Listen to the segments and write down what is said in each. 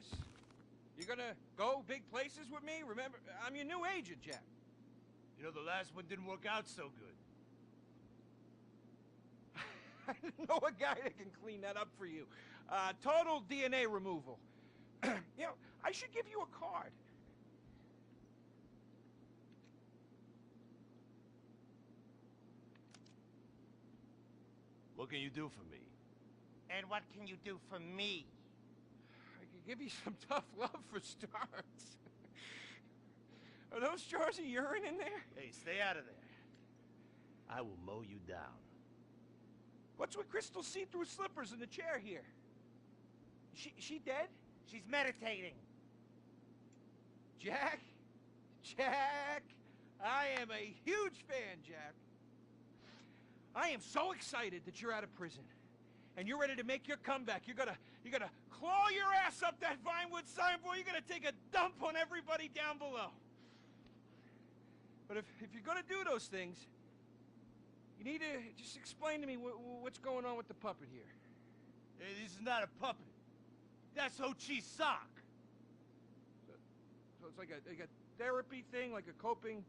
this? You gonna go big places with me? Remember, I'm your new agent, Jack. You know, the last one didn't work out so good. I know a guy that can clean that up for you. Total DNA removal. You know, I should give you a card. What can you do for me? And what can you do for me? I could give you some tough love for starts. Are those jars of urine in there? Hey, stay out of there. I will mow you down. What's with Crystal's see-through slippers in the chair here? She dead? She's meditating. Jack? Jack! I am a huge fan, Jack. I am so excited that you're out of prison. And you're ready to make your comeback. You're gonna claw your ass up that Vinewood signboard. You're gonna take a dump on everybody down below. But if you're gonna do those things, you need to just explain to me what's going on with the puppet here. Hey, this is not a puppet. That's Ho Chi's sock. So it's like a therapy thing, like a coping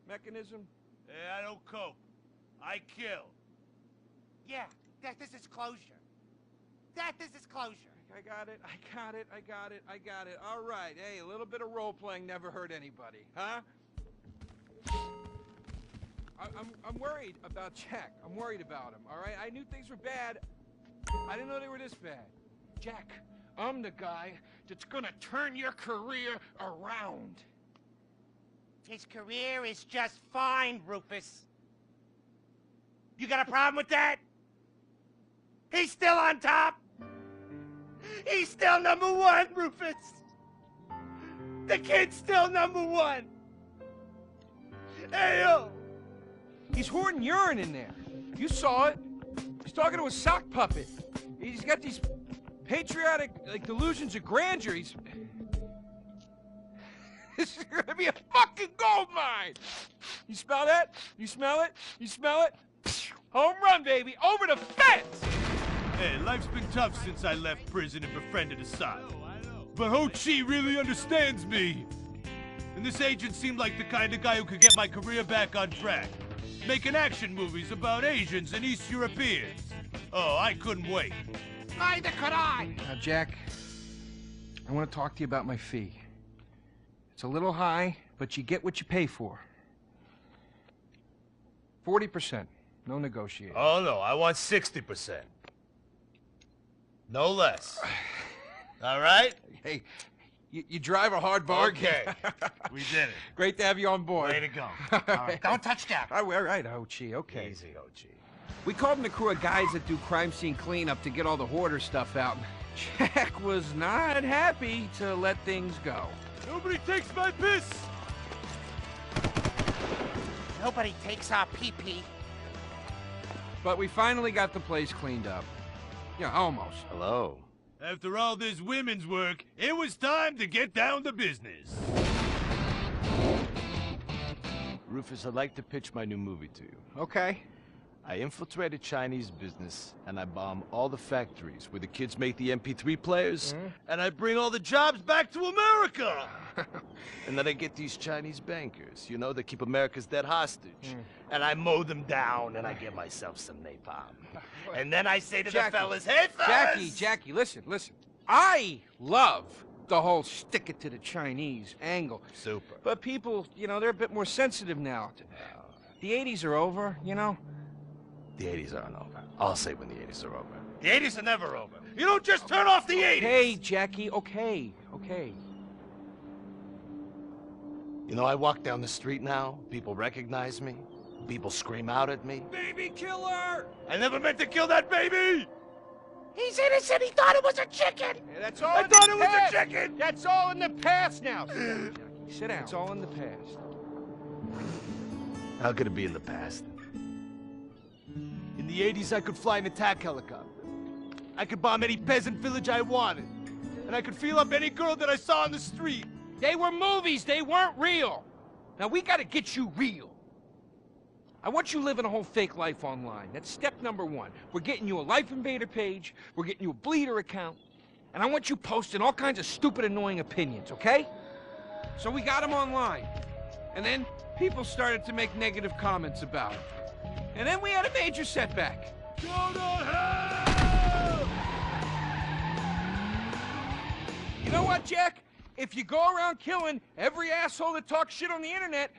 mechanism? Hey, I don't cope. I kill. Yeah, that is his closure. That is his closure. I got it. All right. Hey, a little bit of role-playing never hurt anybody, huh? I'm worried about Jack. I'm worried about him, all right? I knew things were bad. I didn't know they were this bad. Jack, I'm the guy that's gonna turn your career around. His career is just fine, Rufus. You got a problem with that? He's still on top. He's still #1, Rufus. The kid's still #1. Hey, yo. He's hoarding urine in there. You saw it. He's talking to a sock puppet. He's got these patriotic, like, delusions of grandeur. This is gonna be a fucking gold mine. You smell that? You smell it? You smell it? Home run, baby. Over the fence. Hey, life's been tough since I left prison and befriended Assad. But Ho Chi really understands me. And this agent seemed like the kind of guy who could get my career back on track. Making action movies about Asians and East Europeans. Oh, I couldn't wait. Neither could I. Now, Jack, I want to talk to you about my fee. It's a little high, but you get what you pay for. 40%. No negotiating. Oh, no, I want 60%. No less. All right? Hey, you drive a hard bargain. Okay. We did it. Great to have you on board. Way to go. All right, don't touch that. All right, Ho-Chi, okay. Easy, Ho Chi. We called in a crew of guys that do crime scene cleanup to get all the hoarder stuff out. Jack was not happy to let things go. Nobody takes my piss! Nobody takes our pee-pee. But we finally got the place cleaned up. Yeah, almost. Hello. After all this women's work, it was time to get down to business. Rufus, I'd like to pitch my new movie to you. Okay. I infiltrate a Chinese business, and I bomb all the factories where the kids make the MP3 players, and I bring all the jobs back to America! And then I get these Chinese bankers, you know, that keep America's debt hostage. And I mow them down, and I get myself some napalm. And then I say to the fellas, hey, fellas! Jackie, listen. I love the whole stick it to the Chinese angle. Super. But people, you know, they're a bit more sensitive now. The 80s are over, you know? The 80s aren't over. I'll say when the 80s are over. The 80s are never over. You don't just turn off the 80s! Hey, Jackie, okay. You know, I walk down the street now, people recognize me, people scream out at me. Baby killer! I never meant to kill that baby! He's innocent. He thought it was a chicken. Yeah, that's all I thought it was a chicken! That's all in the past now. Sit down, Jackie. Sit down. It's all in the past. How could it be in the past? In the 80s, I could fly an attack helicopter. I could bomb any peasant village I wanted. And I could feel up any girl that I saw on the street. They were movies. They weren't real. Now, we gotta get you real. I want you living a whole fake life online. That's step number 1. We're getting you a Life Invader page. We're getting you a Bleeder account. and I want you posting all kinds of stupid, annoying opinions, okay? So we got him online, and then people started to make negative comments about him. And then we had a major setback. Go to hell! You know what, Jack? If you go around killing every asshole that talks shit on the internet,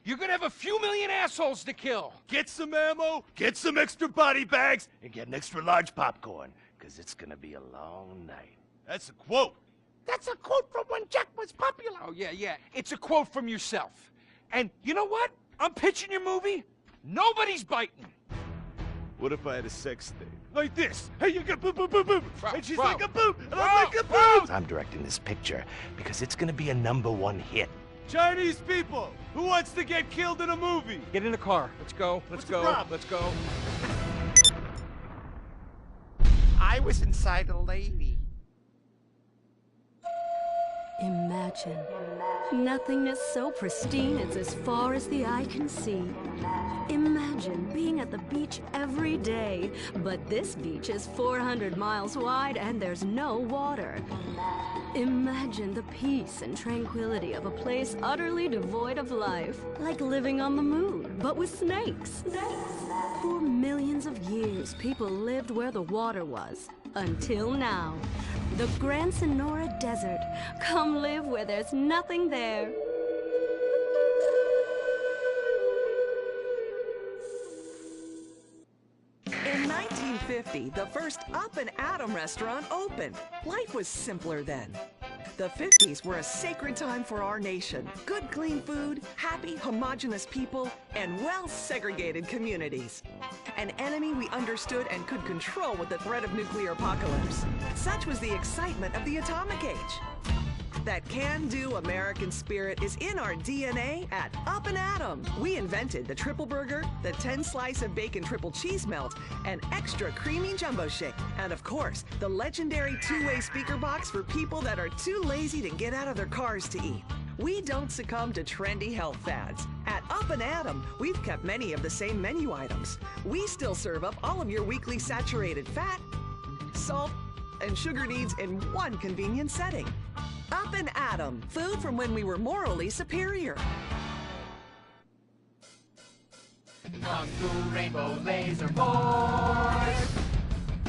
you're gonna have a few million assholes to kill. Get some ammo, get some extra body bags, and get an extra large popcorn, because it's gonna be a long night. That's a quote. That's a quote from when Jack was popular. Oh, yeah. It's a quote from yourself. And you know what? I'm pitching your movie. Nobody's biting. What if I had a sex thing? Like this. Hey, you got boop, boop, boop, boop. And she's Bro. like a boop, and Bro. I'm like a boop! I'm directing this picture because it's gonna be a #1 hit. Chinese people, who wants to get killed in a movie? Get in the car. Let's go. Let's What's the go. problem? Let's go. I was inside a lady. Imagine nothingness so pristine it's as far as the eye can see. Imagine being at the beach every day, but this beach is 400 miles wide and there's no water. Imagine the peace and tranquility of a place utterly devoid of life, like living on the moon, but with snakes. For millions of years, people lived where the water was. Until now. The Grand Sonora Desert. Come live where there's nothing there. In 1950, the first Up and Atom restaurant opened. Life was simpler then. The 50s were a sacred time for our nation. Good, clean food, happy, homogenous people, and well-segregated communities. An enemy we understood and could control with the threat of nuclear apocalypse. Such was the excitement of the atomic age. That can-do American spirit is in our DNA at Up and Atom. We invented the triple burger, the 10-slice of bacon triple cheese melt, and extra creamy jumbo shake. And of course, the legendary two-way speaker box for people that are too lazy to get out of their cars to eat. We don't succumb to trendy health fads. At Up and Atom, we've kept many of the same menu items. We still serve up all of your weekly saturated fat, salt, and sugar needs in one convenient setting. Up and Atom, food from when we were morally superior. Kung Fu Rainbow Laser Force!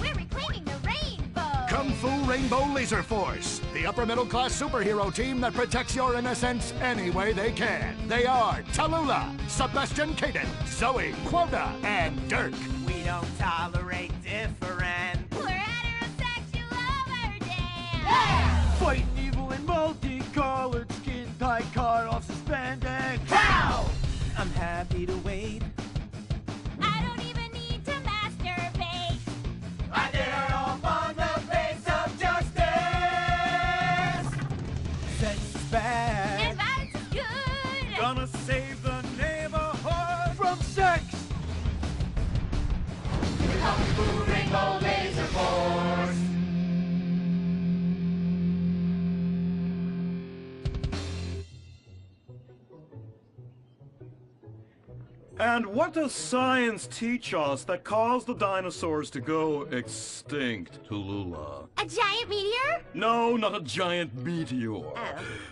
We're reclaiming the rainbow! Kung Fu Rainbow Laser Force, the upper middle class superhero team that protects your innocence any way they can. They are Tallulah, Sebastian Caden, Zoe, Quota, and Dirk. We don't tolerate different. We're heterosexual overdance! Fighting evil in multicolored skin tight car off suspended. Pow! I'm happy to wait. I don't even need to masturbate! I dare off on the face of justice! Sex is bad. And violence is good! Gonna save the neighborhood from sex. Kung Fu Rainbow Laser Force! And what does science teach us that caused the dinosaurs to go extinct, Tallulah? A giant meteor? No, not a giant meteor.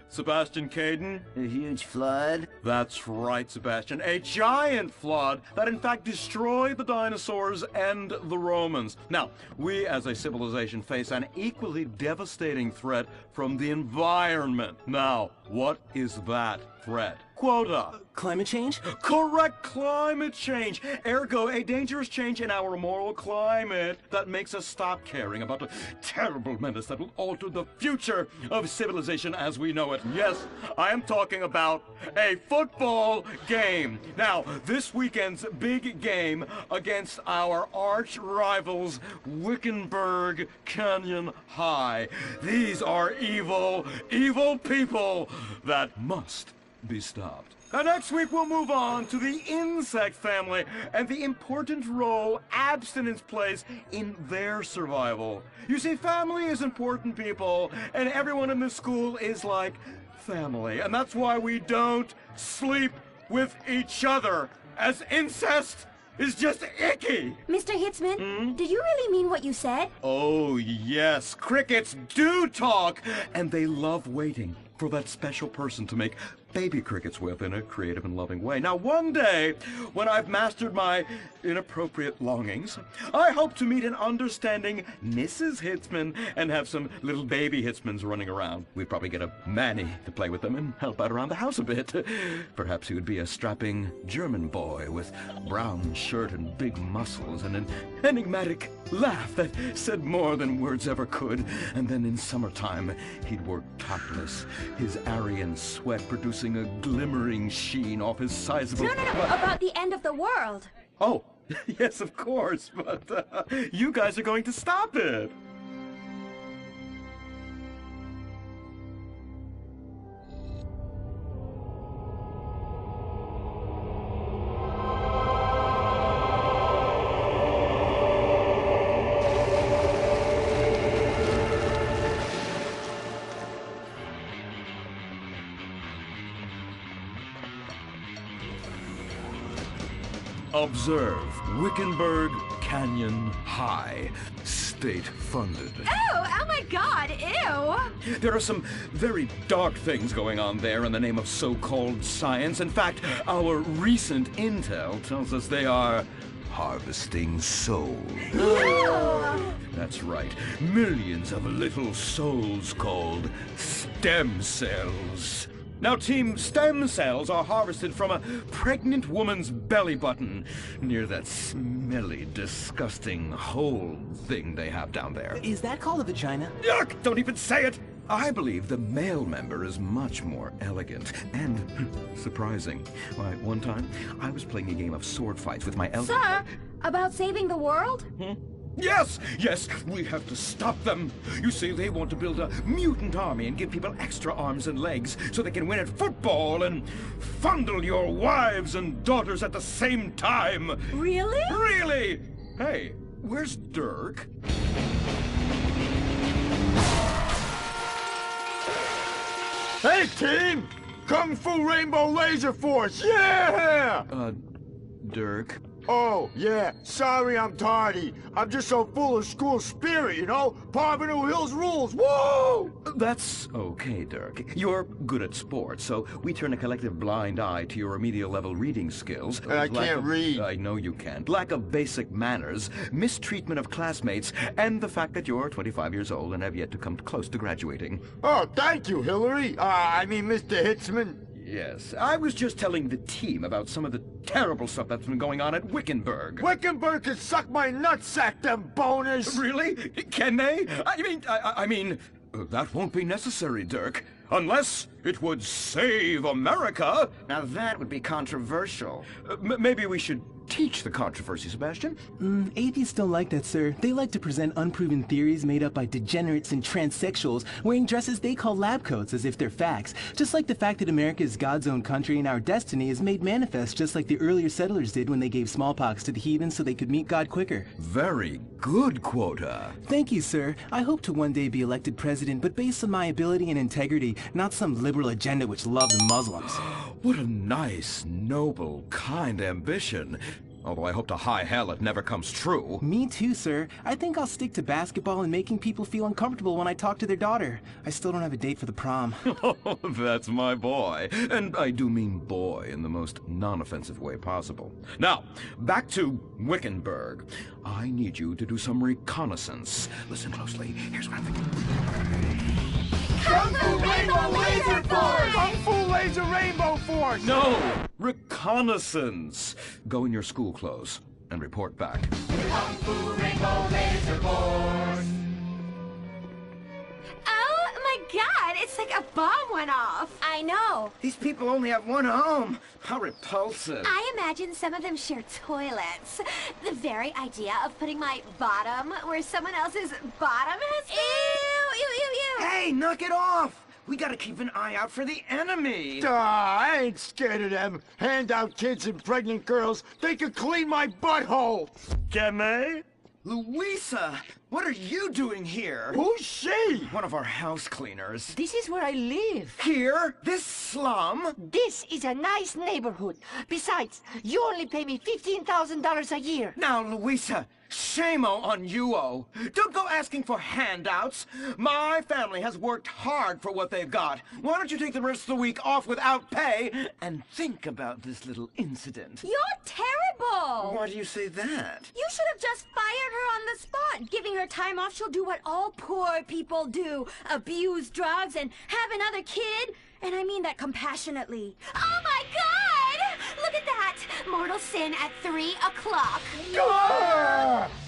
Sebastian Caden? A huge flood? That's right, Sebastian. A giant flood that in fact destroyed the dinosaurs and the Romans. Now, we as a civilization face an equally devastating threat from the environment. Now, what is that threat? Quota. Climate change? Correct, climate change. Ergo, a dangerous change in our moral climate that makes us stop caring about the terrible menace that will alter the future of civilization as we know it. Yes, I am talking about a football game. Now, this weekend's big game against our arch rivals, Wickenburg Canyon High. These are evil, evil people that must be stopped. And next week we'll move on to the insect family and the important role abstinence plays in their survival. You see, family is important, people, and everyone in this school is like family. And that's why we don't sleep with each other, as incest is just icky. Mr. Hitzman, did you really mean what you said? Oh, yes. Crickets do talk, and they love waiting for that special person to make baby crickets with in a creative and loving way. Now, one day, when I've mastered my inappropriate longings, I hope to meet an understanding Mrs. Hitzman and have some little baby Hitzmans running around. We'd probably get a Manny to play with them and help out around the house a bit. Perhaps he would be a strapping German boy with brown shirt and big muscles and an enigmatic laugh that said more than words ever could. And then in summertime, he'd work topless, his Aryan sweat producing a glimmering sheen off his sizable... No, about the end of the world. Oh, yes, of course, but you guys are going to stop it. Observe Wickenburg Canyon High, state-funded. Oh my God, ew! There are some very dark things going on there in the name of so-called science. In fact, our recent intel tells us they are harvesting souls. That's right. Millions of little souls called stem cells. Now, Team, stem cells are harvested from a pregnant woman's belly button near that smelly, disgusting hole thing they have down there. Is that called a vagina? Yuck! Don't even say it! I believe the male member is much more elegant and surprising. Why, one time, I was playing a game of sword fights with my elder... Sir, about saving the world? Yes, we have to stop them. You see, they want to build a mutant army and give people extra arms and legs so they can win at football and fondle your wives and daughters at the same time. Really? Really? Hey, where's Dirk? Hey, team! Kung Fu Rainbow Laser Force, yeah! Dirk? Oh, yeah, sorry I'm tardy. I'm just so full of school spirit, you know? Parvenu Hills rules, whoa! That's okay, Dirk. You're good at sports, so we turn a collective blind eye to your remedial level reading skills. And I can't read. I know you can't. Lack of basic manners, mistreatment of classmates, and the fact that you're 25 years old and have yet to come close to graduating. Oh, thank you, Hillary. I mean, Mr. Hitzman. Yes, I was just telling the team about some of the terrible stuff that's been going on at Wickenburg. Wickenburg can suck my nutsack, them boners! Really? Can they? I mean, that won't be necessary, Dirk. Unless it would save America. Now that would be controversial. Maybe we should teach the controversy, Sebastian. Atheists don't like that, sir. They like to present unproven theories made up by degenerates and transsexuals wearing dresses they call lab coats as if they're facts. Just like the fact that America is God's own country and our destiny is made manifest just like the earlier settlers did when they gave smallpox to the heathen so they could meet God quicker. Very good, Quota. Thank you, sir. I hope to one day be elected president, but based on my ability and integrity, not some liberal agenda which loves Muslims. What a nice, noble, kind ambition. Although I hope to high hell it never comes true. Me too, sir. I think I'll stick to basketball and making people feel uncomfortable when I talk to their daughter. I still don't have a date for the prom. Oh, that's my boy. And I do mean boy in the most non-offensive way possible. Now, back to Wickenburg. I need you to do some reconnaissance. Listen closely. Here's what I'm thinking. Kung Fu Rainbow Laser Force! Kung Fu Laser Rainbow Force! No! Reconnaissance! Go in your school clothes and report back. Kung Fu Rainbow Laser Force! Oh my God, it's like a bomb went off. I know. These people only have one home. How repulsive. I imagine some of them share toilets. The very idea of putting my bottom where someone else's bottom has been. Ew. Hey, knock it off. We gotta keep an eye out for the enemy. I ain't scared of them. Handout kids and pregnant girls. They can clean my butthole. Can they? Louisa, What are you doing here? Who's she? One of our house cleaners. This is where I live. Here? This slum? This is a nice neighborhood. Besides, you only pay me $15,000 a year. Now, Louisa, shame-o on you-o. Don't go asking for handouts. My family has worked hard for what they've got. Why don't you take the rest of the week off without pay and think about this little incident? You're terrible! Why do you say that? You should have just fired her on the spot. Giving her time off, she'll do what all poor people do. Abuse drugs and have another kid. And I mean that compassionately. Oh my God! Look at that! Mortal sin at 3 o'clock.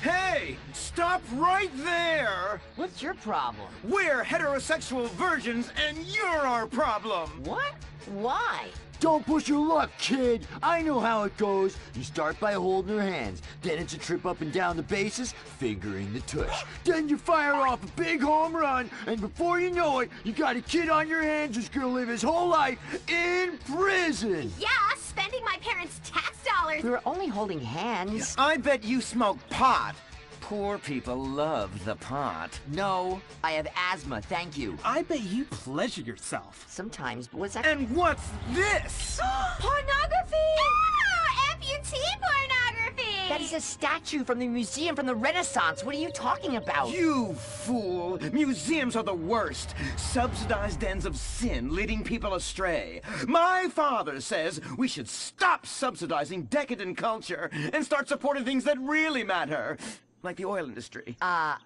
Hey! Stop right there! What's your problem? We're heterosexual virgins, and you're our problem! What? Why? Don't push your luck, kid. I know how it goes. You start by holding her hands. Then it's a trip up and down the bases, fingering the tush. Then you fire off a big home run, and before you know it, you got a kid on your hands who's gonna live his whole life in prison. Yeah, spending my parents' tax dollars. We were only holding hands. I bet you smoke pot. Poor people love the pot. No, I have asthma, thank you. I bet you pleasure yourself. Sometimes, but what's that? And what's this? Pornography! Oh, amputee pornography! That is a statue from the museum from the Renaissance. What are you talking about? You fool! Museums are the worst. Subsidized dens of sin leading people astray. My father says we should stop subsidizing decadent culture and start supporting things that really matter. Like the oil industry. I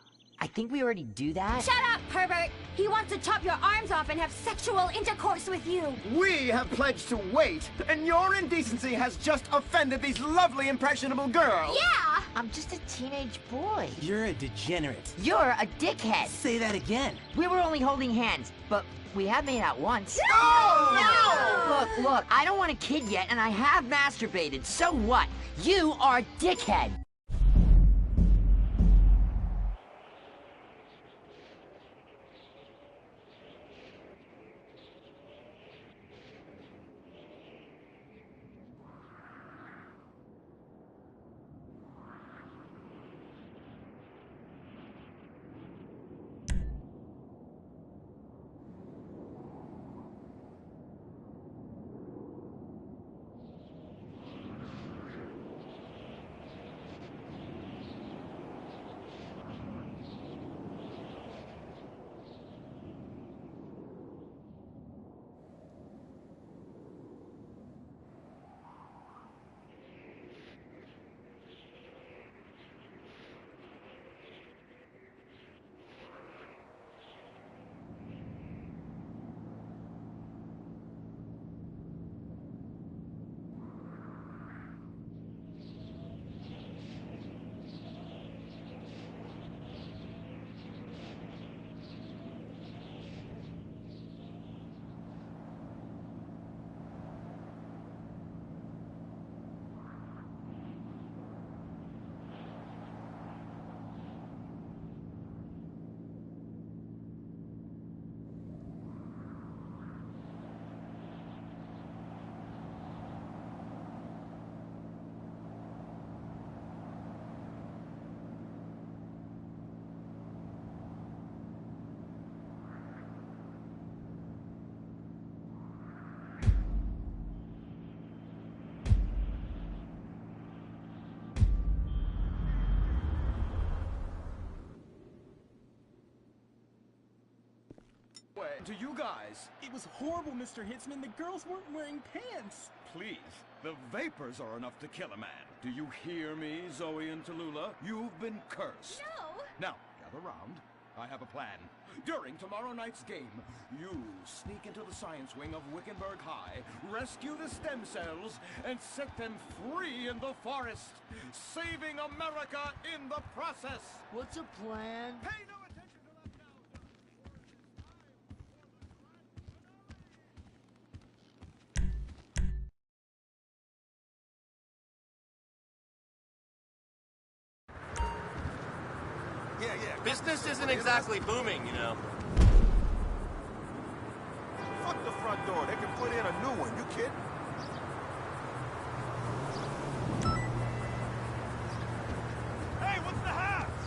think we already do that. Shut up, pervert! He wants to chop your arms off and have sexual intercourse with you. We have pledged to wait, and your indecency has just offended these lovely, impressionable girls. Yeah! I'm just a teenage boy. You're a degenerate. You're a dickhead. Say that again. We were only holding hands, but we have made out once. No! Look, I don't want a kid yet, and I have masturbated. So what? You are a dickhead. To you guys. It was horrible, Mr. Hitzman. The girls weren't wearing pants. Please, the vapors are enough to kill a man. Do you hear me, Zoe and Tallulah? You've been cursed. No! Now, gather round. I have a plan. During tomorrow night's game, you sneak into the science wing of Wickenburg High, rescue the stem cells, and set them free in the forest, saving America in the process. What's a plan? Pay no attention to that now. Yeah. Business isn't exactly booming, you know. Fuck the front door. They can put in a new one. You kidding? Hey, what's the haps?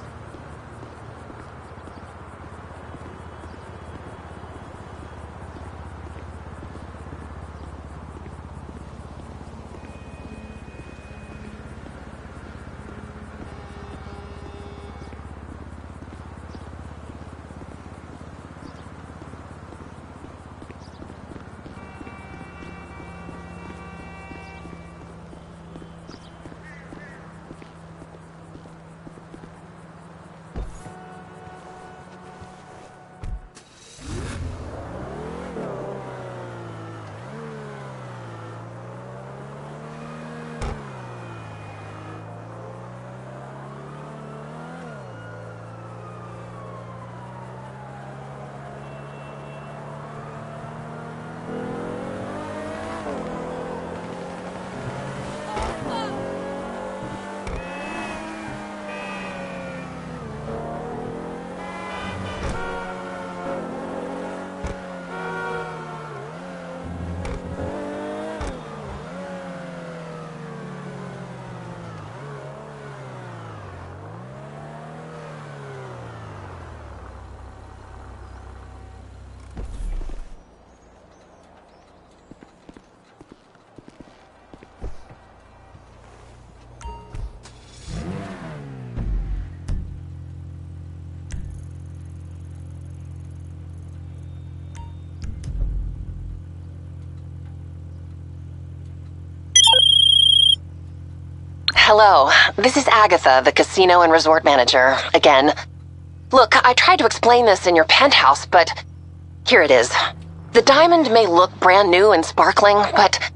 Hello. This is Agatha, the casino and resort manager, again. Look, I tried to explain this in your penthouse, but here it is. The diamond may look brand new and sparkling, but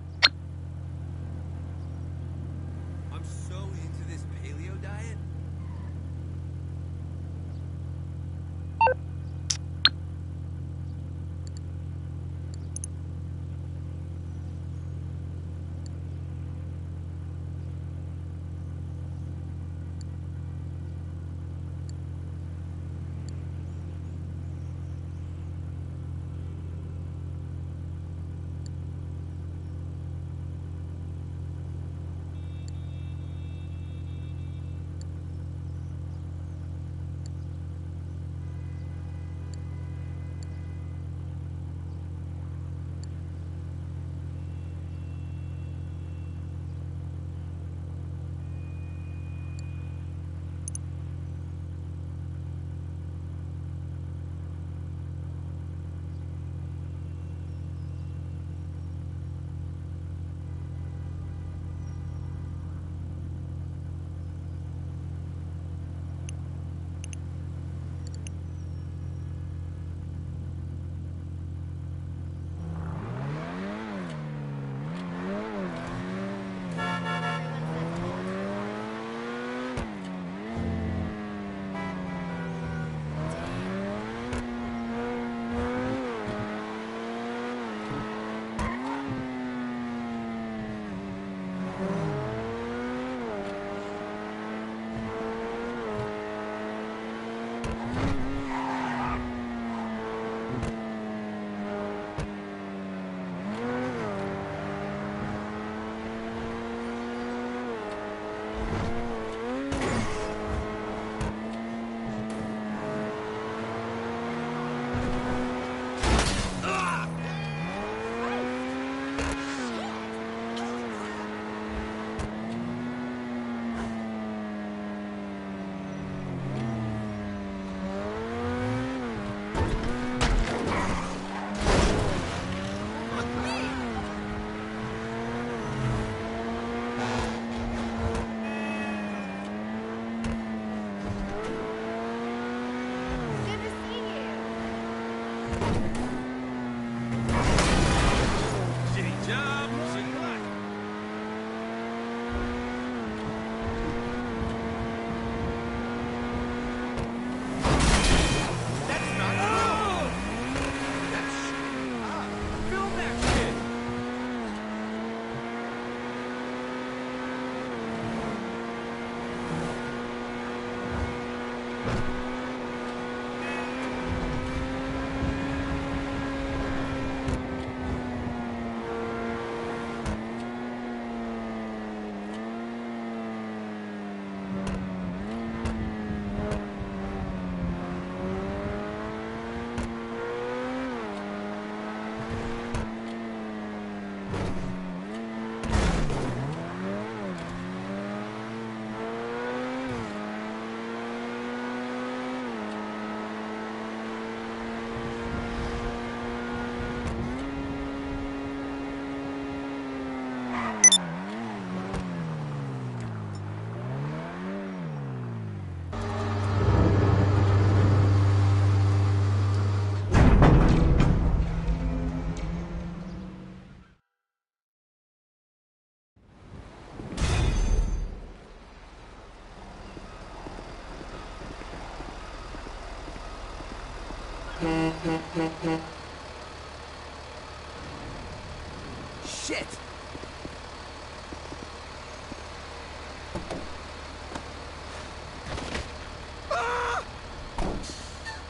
Shit!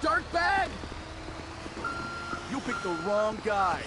Dark bag! You picked the wrong guy.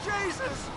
Jesus!